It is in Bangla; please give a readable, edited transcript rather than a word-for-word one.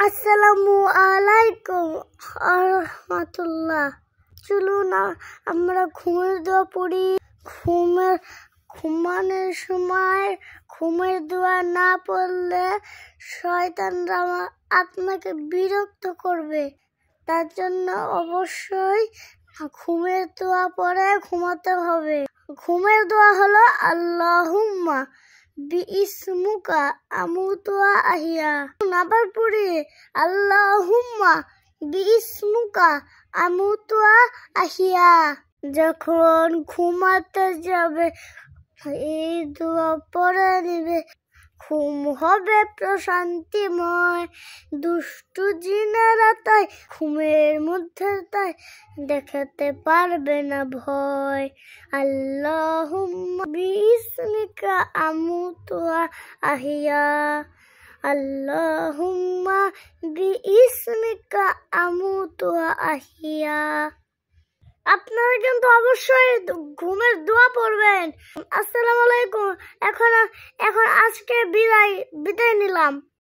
আসসালামু আলাইকুম রাহমাতুল্লাহ। চলুন আমরা ঘুমের দোয়া পড়ি। ঘুমানোর সময় ঘুমের দোয়া না পড়লে শয়তানরা আপনাকে বিরক্ত করবে। তার জন্য অবশ্যই ঘুমের দোয়া পড়ে ঘুমাতে হবে। ঘুমের দোয়া হলো আল্লাহুম্মা বিইসমুকা আমুতু ওয়া আহিয়া। আবার পড়ি আল্লাহুম্মা বিইসমুকা আমুতু ওয়া আহিয়া। যখন ঘুমাতে যাবে এই দোয়া পড়ে নিবে, ঘুম হবে প্রশান্তিময়। দুষ্টু জিনেরা তাই ঘুমের মধ্যে তাই দেখাতে পারবে না ভয়। আল্লাহুম্মা বিইসমিকা আমুতু ওয়া আহিয়া। আল্লাহুম্মা বিইসমিকা আমুতু ওয়া আহিয়া। আপনারা কিন্তু অবশ্যই ঘুমের দোয়া পড়বেন। আসসালামু আলাইকুম। এখন আজকে